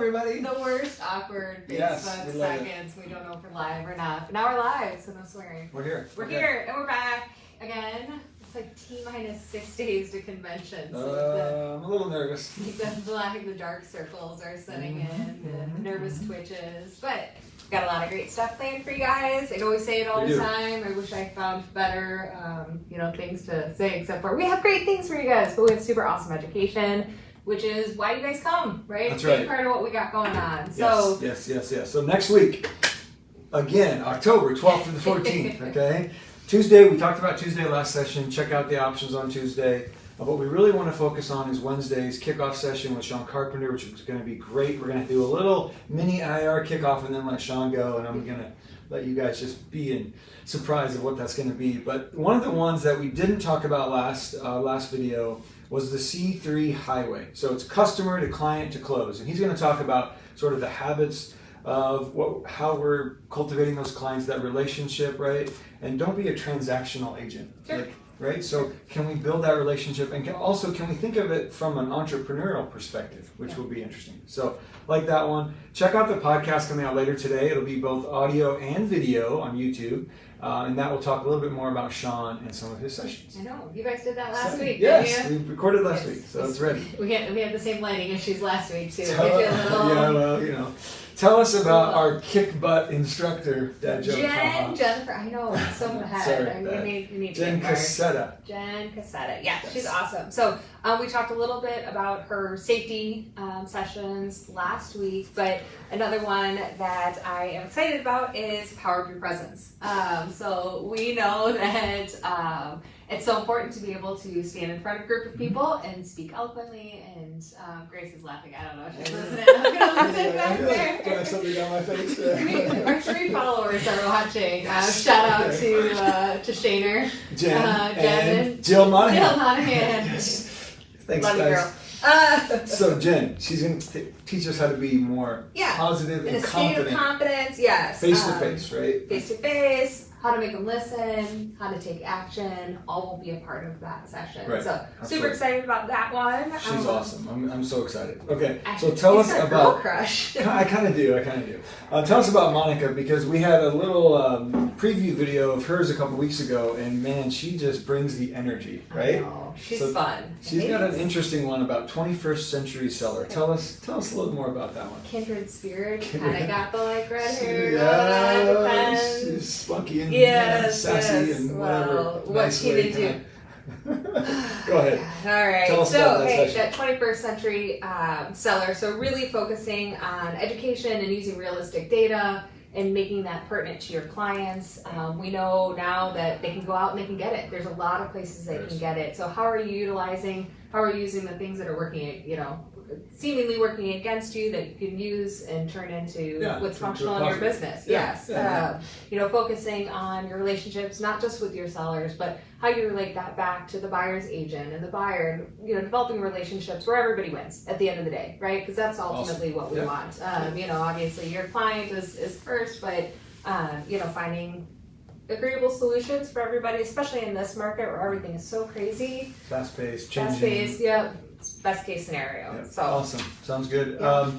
everybody. The worst awkward Facebook seconds. We don't know if we're live or not. But now we're live, so no swearing. We're here. We're here, and we're back again. It's like T-minus 6 days to convention. So I'm a little nervous. The dark circles are setting in, the nervous twitches. But we've got a lot of great stuff planned for you guys. I always say it all the time. I wish I found better, things to say, except for we have great things for you guys, but we have super awesome education, which is why you guys come, right? That's Big right. part of what we got going on. So Yes. So next week, again, October 12th to the 14th, okay? Tuesday, we talked about Tuesday last session. Check out the options on Tuesday. What we really want to focus on is Wednesday's kickoff session with Sean Carpenter, which is going to be great. We're going to do a little mini IAR kickoff and then let Sean go, and I'm going to let you guys just be in surprise of what that's going to be. But one of the ones that we didn't talk about last video was the C3 highway. So it's customer to client to close. And he's going to talk about sort of the habits of how we're cultivating those clients, that relationship, right? And don't be a transactional agent. Sure. Right? So can we build that relationship? And can we think of it from an entrepreneurial perspective, which will be interesting. So like that one. Check out the podcast coming out later today. It'll be both audio and video on YouTube. And that will talk a little bit more about Sean and some of his sessions. I know. You guys did that last week, yes, didn't you? we recorded last week, so it's ready. We had the same lighting issues last week, too. Tell us about our kick butt instructor, Dad joke. Jennifer, I know, it's so bad. We need Jenn Cassetta. Jenn Cassetta, yeah, she's awesome. So we talked a little bit about her safety sessions last week, but another one that I am excited about is Power of Your Presence. So we know that it's so important to be able to stand in front of a group of people and speak eloquently, and Grace is laughing. I don't know if she's listening. I'm going to listen back there. Do I have something on my face? Our 3 followers are watching. Shout out to Shaner, Jen, Gavin, and Jill Monahan. Jill Monahan. Thanks, Love guys. You, girl. So Jen, she's going to teach us how to be more positive and confident. In a state of confidence, yes. Face to face, right? Face to face. How to make them listen, how to take action, all will be a part of that session. Right. So super excited about that one. She's awesome. I'm so excited. Okay, so tell us about girl crush. I kind of do. Tell us about Monica, because we had a little preview video of hers a couple weeks ago, and man, she just brings the energy, right? I know. She's fun. She's got an interesting one about 21st century seller. Tell us a little more about that one. Kindred spirit, kind of got the red hair. Yeah, she's spunky and sassy and whatever. Well, what can they do? Go ahead. All right. Tell us about that 21st century seller. So really focusing on education and using realistic data and making that pertinent to your clients. We know now that they can go out and they can get it. There's a lot of places they can get it. So how are you using the things that are working, seemingly working against you that you can use and turn into what's functional in your business? Focusing on your relationships, not just with your sellers, but how you relate that back to the buyer's agent and the buyer, developing relationships where everybody wins at the end of the day, right? Because that's ultimately what we want. Obviously your client is first, but finding agreeable solutions for everybody, especially in this market where everything is so crazy. Fast-paced, changing. Fast-paced, yep. Best case scenario. Yep. So awesome. Sounds good. Yeah.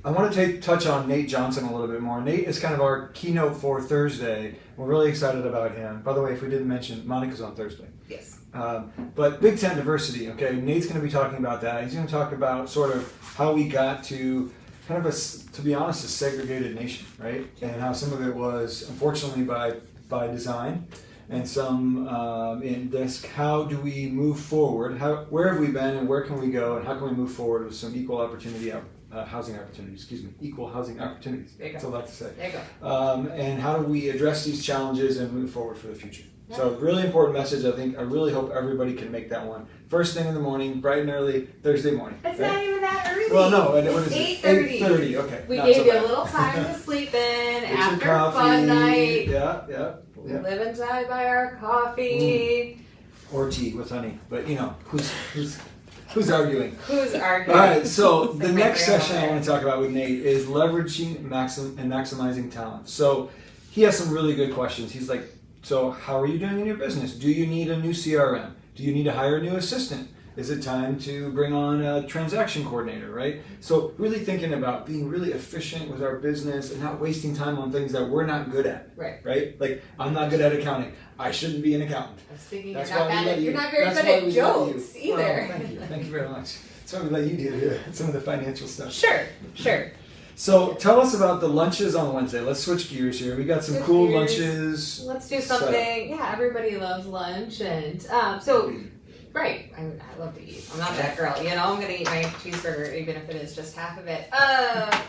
I want to touch on Nate Johnson a little bit more. Nate is kind of our keynote for Thursday. We're really excited about him. By the way, if we didn't mention, Monica's on Thursday. Yes. But Big Tent diversity, okay? Nate's going to be talking about that. He's going to talk about sort of how we got to kind of to be honest, a segregated nation, right? Sure. And how some of it was, unfortunately, by design. And some in this, how do we move forward? Where have we been and where can we go? And how can we move forward with some equal housing opportunities? Equal housing opportunities. That's what I like to say. There you go. And how do we address these challenges and move forward for the future? Yeah. So really important message. I really hope everybody can make that one. First thing in the morning, bright and early, Thursday morning. It's not even that early. Well, no. What is it? 8:30. 8:30. Okay. We gave you a little time to sleep in after a fun night. Yeah. We live and die by our coffee. Or tea with honey. But who's arguing? Who's arguing? All right, so the next session I want to talk about with Nate is leveraging and maximizing talent. So he has some really good questions. He's like, so how are you doing in your business? Do you need a new CRM? Do you need to hire a new assistant? Is it time to bring on a transaction coordinator, right? So really thinking about being really efficient with our business and not wasting time on things that we're not good at. Right? Like, I'm not good at accounting. I shouldn't be an accountant. I was thinking That's you're not, why we let you- you're not very that's good why at we let jokes you- either. Well, thank you. Thank you very much. That's why we let you do some of the financial stuff. Sure. So tell us about the lunches on Wednesday. Let's switch gears here. We got some Switch cool gears. lunches. Let's do something. Yeah, everybody loves lunch, and so right. I love to eat. I'm not that girl. You know, I'm gonna eat my cheeseburger even if it is just half of it.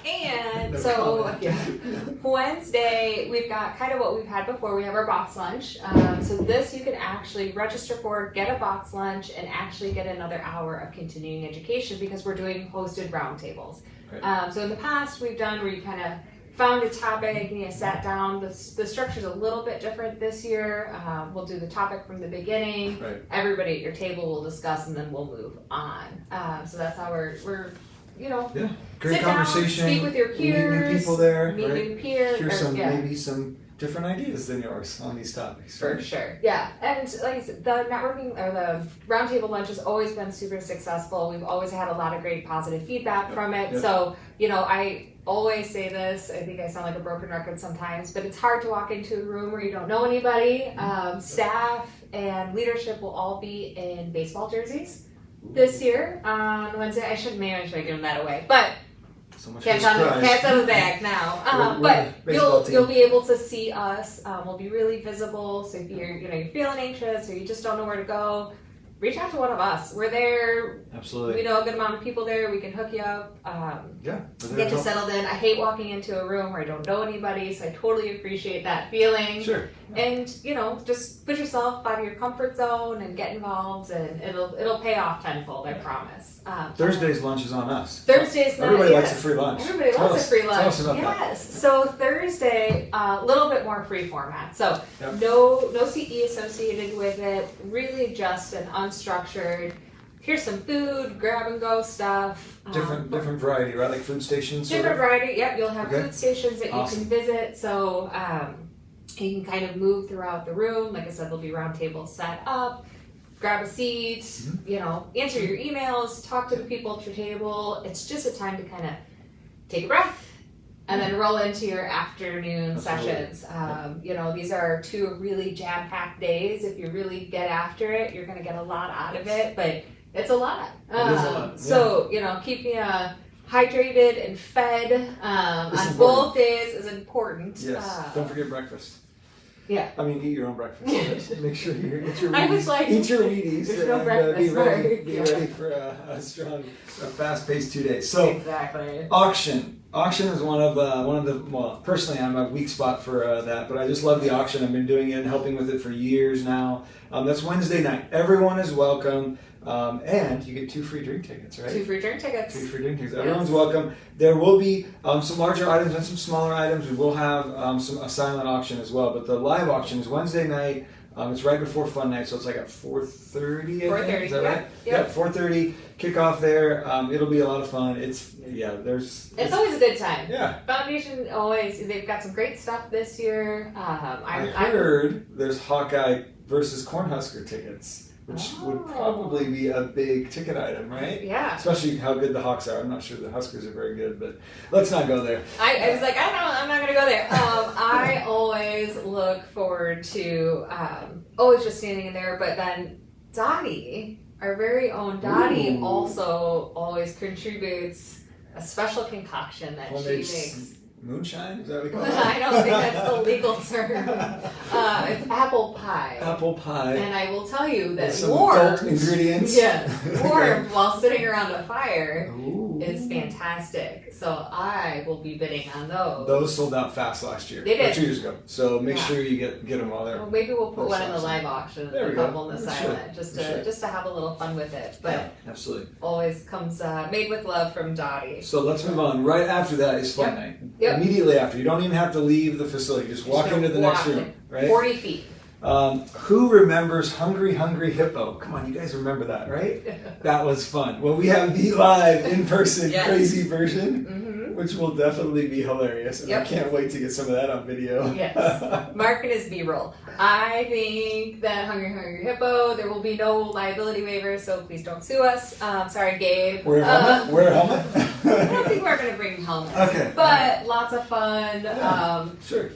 And No so comment. Wednesday we've got kind of what we've had before. We have our box lunch. So this you can actually register for, get a box lunch, and actually get another hour of continuing education because we're doing hosted roundtables. Right. So in the past we've done where you kind of found a topic and you sat down. The structure's a little bit different this year. We'll do the topic from the beginning. Right. Everybody at your table will discuss and then we'll move on. So that's how we're Yeah. Great sit down, conversation. speak with your Meet peers. new people there. Meet right? new peers. Hear some yeah. maybe some different ideas than yours on these topics. For Right? sure, yeah. And like I said, the networking or the roundtable lunch has always been super successful. We've always had a lot of great positive feedback from it. Yep. So, I always say this, I think I sound like a broken record sometimes, but it's hard to walk into a room where you don't know anybody. Staff and leadership will all be in baseball jerseys this year on Wednesday. I should give them that away, but So much cat's for on surprise. the bag now. We're But a baseball team. you'll be able to see us. We'll be really visible. So if you're feeling anxious or you just don't know where to go, reach out to one of us. We're there. Absolutely. We know a good amount of people there. We can hook you up. Yeah. we're there Get to you help. settled in. I hate walking into a room where I don't know anybody, so I totally appreciate that feeling. Sure. And just put yourself out of your comfort zone and get involved, and it'll pay off tenfold. I promise. Thursday's lunch is on us. Thursday's night. Everybody likes yes. a free lunch. Everybody Tell loves us- a free lunch. Tell us about that. Yes. So Thursday, a little bit more free format. So Yep. no CE associated with it. Really just an unstructured. Here's some food, grab and go stuff. Different variety, right? Like food stations. sort Different of? variety. Yep. You'll have Okay. food stations that Awesome. you can visit. So you can kind of move throughout the room. Like I said, there'll be round tables set up. Grab a seat, answer your emails, talk to the people at your table. It's just a time to kind of take a breath and then roll into your afternoon Absolutely. sessions. These are 2 really jam-packed days. If you really get after it, you're going to get a lot out of it, but it's a lot. It is a lot, yeah. So, keeping hydrated and fed on important. both days is important. Yes. Don't forget breakfast. Yeah. I mean, eat your own breakfast. Make sure you eat your Wheaties. I was like, eat your Wheaties there's no and breakfast, be ready, sorry. be ready for a strong, fast-paced 2 days. So, Exactly. auction. Auction is one of the. Well, personally, I'm a weak spot for that, but I just love the auction. I've been doing it and helping with it for years now. That's Wednesday night. Everyone is welcome, and you get 2 free drink tickets, right? 2 free drink tickets. 2 free drink tickets. Yes. Everyone's welcome. There will be some larger items and some smaller items. We will have a silent auction as well. But the live auction is Wednesday night. It's right before fun night, so it's like at 4:30. 4:30. Is that right? Yep. 4:30. Kickoff there. It'll be a lot of fun. It's always a good time. Yeah. Foundation they've got some great stuff this year. I heard there's Hawkeye versus Cornhusker tickets, which would probably be a big ticket item, right? Yeah. Especially how good the Hawks are. I'm not sure the Huskers are very good, but let's not go there. I was like, I'm not gonna go there. I always look forward to always just standing in there, but then Dottie, our very own Dottie, Ooh. also always contributes a special concoction that she makes. Moonshine? Is that what we call it? I don't think that's the legal term. It's apple pie. Apple pie. And I will tell you that With some warm adult ingredients. Yes, warm while sitting around a fire Ooh. is fantastic. So I will be bidding on those. Those sold out fast last year. They did. Or 2 years ago. So make Yeah. sure you get them while they're. Well, maybe we'll put That's one in the awesome. live auction, There a we go. couple in the We silent, should. just to have a little fun with it. But Yeah, absolutely. always comes made with love from Dottie. So let's move on. Right after that is fun Yep. night. Yep. Immediately after. You don't even have to leave the facility. Just walk into the next room. Right? 40 feet. Who remembers Hungry Hippo? Come on, you guys remember that, right? That was fun. Well, we have the live, in-person, Yes. crazy version. Mm-hmm. which will definitely be hilarious. And I can't wait to get some of that on video. Yes. Mark and his B-roll. I think that Hungry Hippo, there will be no liability waiver, so please don't sue us. Sorry, Gabe. Wear a helmet? Wear a helmet? I don't think we're going to bring helmets. Okay. But lots of fun. Sure.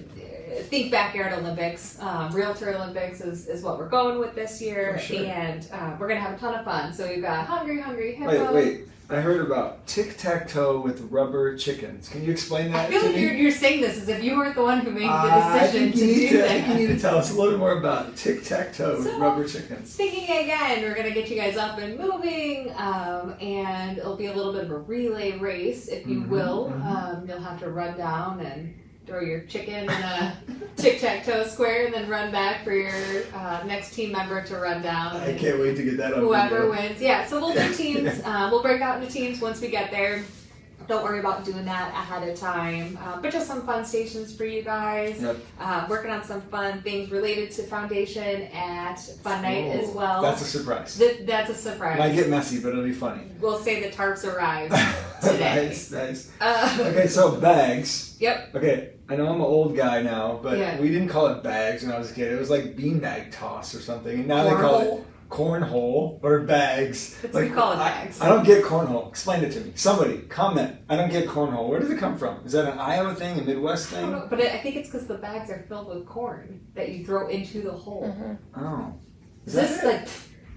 Think Backyard Olympics. Realtor Olympics is what we're going with this year. Sure. And we're going to have a ton of fun. So we've got Hungry Hippo. Wait. I heard about Tic-Tac-Toe with rubber chickens. Can you explain that I feel to like me? you're saying this as if you weren't the one who made the decision to do that. I think you need to tell us a little more about Tic-Tac-Toe with rubber chickens. Thinking again, we're going to get you guys up and moving, and it'll be a little bit of a relay race, if you will. You'll have to run down and throw your chicken in a tic-tac-toe square and then run back for your next team member to run down. I can't wait to get that on whoever video. wins. Yeah, so we'll do teams. We'll break out into teams once we get there. Don't worry about doing that ahead of time. But just some fun stations for you guys. Yep. Working on some fun things related to Foundation at Fun Night as well. That's a surprise. That's a surprise. Might get messy, but it'll be funny. We'll say the tarps arrived today. Nice. Okay, so bags. Yep. Okay, I know I'm an old guy now, but Yeah. we didn't call it bags when I was a kid. It was like beanbag toss or something. And now they call it cornhole or bags. That's what we call it, bags. I don't get cornhole. Explain it to me. Somebody, comment. I don't get cornhole. Where does it come from? Is that an Iowa thing, a Midwest I don't thing? know, but I think it's because the bags are filled with corn that you throw into the hole. Oh. Is this like...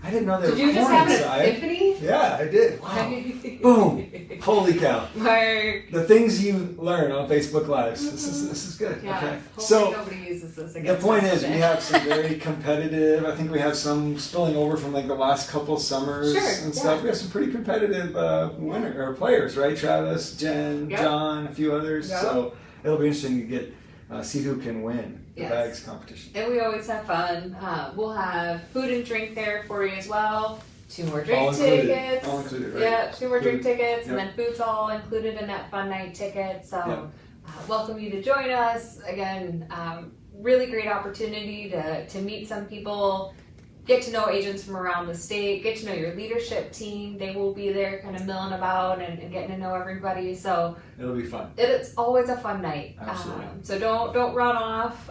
I didn't know there Did was you just corn have an inside. epiphany? Yeah, I did. Wow. Boom. Holy cow. Mark. The things you learn on Facebook Lives. This is good. Yeah. Okay. Hopefully So nobody uses this the against point us is, we today. have some very competitive. I think we have some spilling over from like the last couple summers and stuff. We have some pretty competitive winner or players, right? Travis, Jen, John, a few others. So it'll be interesting to get see who can win the bags competition. And we always have fun. We'll have food and drink there for you as well. 2 more drink tickets. All included, right? Yeah, 2 more drink tickets, and then food's all included in that fun night ticket. So welcome you to join us. Again, really great opportunity to meet some people, get to know agents from around the state, get to know your leadership team. They will be there kind of milling about and getting to know everybody. So it'll be fun. It's always a fun night. Absolutely. So don't run off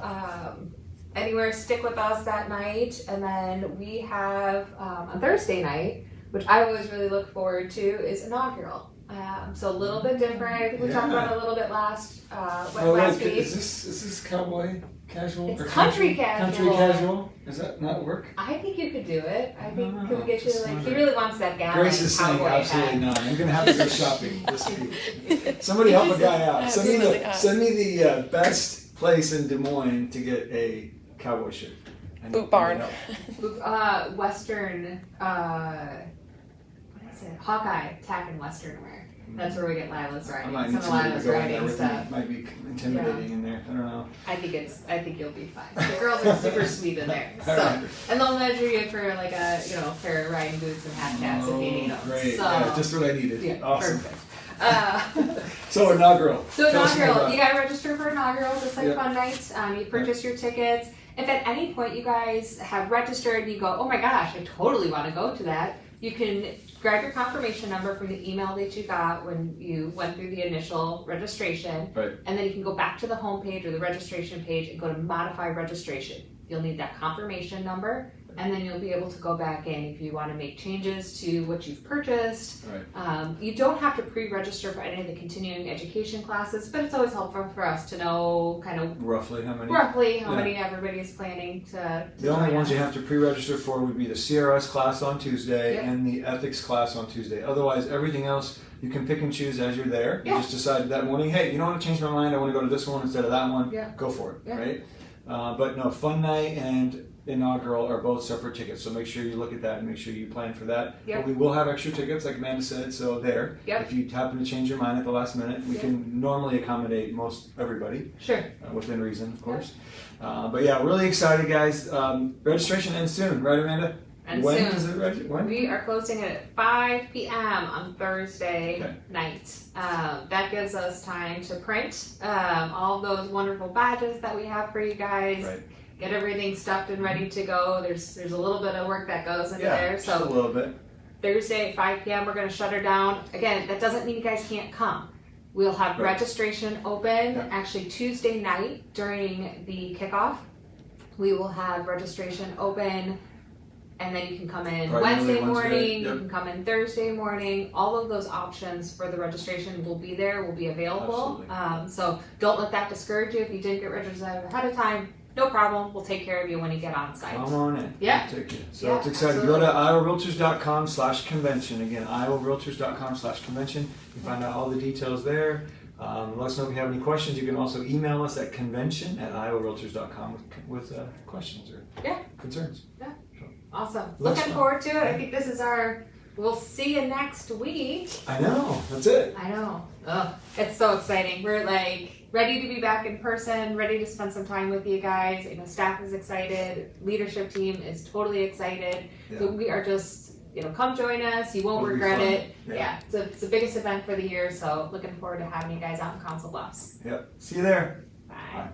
anywhere. Stick with us that night. And then we have on Thursday night, which I always really look forward to, is inaugural. So a little bit different. I think we talked about it a little bit last week. Is this cowboy casual? It's or country casual. Country casual? Does that not work? I think you could do it. I think No, could we get you just like not he it. really wants that Gavin Grace is saying cowboy absolutely hat. not. I'm gonna have to go shopping this week. Somebody help a guy out. Send me the best place in Des Moines to get a cowboy shirt. Boot Barn. Western. What is it? Hawkeye Tack and Western wear. That's where we get Lila's I riding. might Some need of somebody to Lila's go in there riding with me. stuff. Might be intimidating in there. I don't know. I think you'll be fine. The girls are super sweet in there. So, Alright. and they'll measure you for like a pair of riding boots and half caps if you need them. Great. So, Yeah, just what I needed. yeah, Awesome. perfect. So inaugural. So Tell us more inaugural, about you gotta register for inaugural, just like Yep. Fun Nights. You purchase your tickets. If at any point you guys have registered and you go, oh my gosh, I totally want to go to that, you can grab your confirmation number from the email that you got when you went through the initial registration, Right. and then you can go back to the home page or the registration page and go to modify registration. You'll need that confirmation number, and then you'll be able to go back in if you want to make changes to what you've purchased. Right. You don't have to pre-register for any of the continuing education classes, but it's always helpful for us to know kind of Roughly how many? many everybody is planning to The only join ones you us. have to pre-register for would be the CRS class on Tuesday Yep. and the ethics class on Tuesday. Otherwise, everything else you can pick and choose as you're there. You Yeah. just decide that morning, hey, you know what, I changed my mind, I want to go to this one instead of that one. Yeah. Go for it, Yeah. right? But no, Fun Night and Inaugural are both separate tickets, so make sure you look at that and make sure you plan for that. Yep. But we will have extra tickets, like Amanda said, so there. Yep. If you happen to change your mind at the last minute, we Yep. can normally accommodate most everybody. Sure. Within reason, of course. But yeah, really excited, guys. Registration ends soon, right, Amanda? And when soon. does it register? When? We are closing at 5 p.m. on Thursday night. That gives us time to print all those wonderful badges that we have for you guys. Right. Get everything stuffed and ready to go. There's a little bit of work that goes into there. Just a So little bit. Thursday at 5 p.m. we're going to shut her down. Again, that doesn't mean you guys can't come. We'll have Right. registration open Yeah. actually Tuesday night during the kickoff. We will have registration open, and then you can come in Friday, Wednesday Wednesday, morning, yep. you can come in Thursday morning. All of those options for the registration will be there, will be available. Absolutely. So don't let that discourage you if you didn't get registered ahead of time. No problem, we'll take care of you when you get on site. Come on in. Yeah. We'll take you. So Yeah, it's exciting. absolutely. Go to iowarealtors.com/convention. Again, iowarealtors.com/convention. You can find out all the details there. Let us know if you have any questions. You can also email us at convention@iowarealtors.com with questions or Yeah. concerns. Awesome. Looks Looking fun. forward to it. I think this is we'll see you next week. I know. That's it. I know. Ugh, it's so exciting. We're like ready to be back in person, ready to spend some time with you guys. You know, staff is excited, leadership team is totally excited. So Yeah. we are just, come join us. You won't It'll be regret fun. it. Yeah. Yeah, it's the biggest event for the year. So looking forward to having you guys out in Council Bluffs. Yep. See you there. Bye. Bye.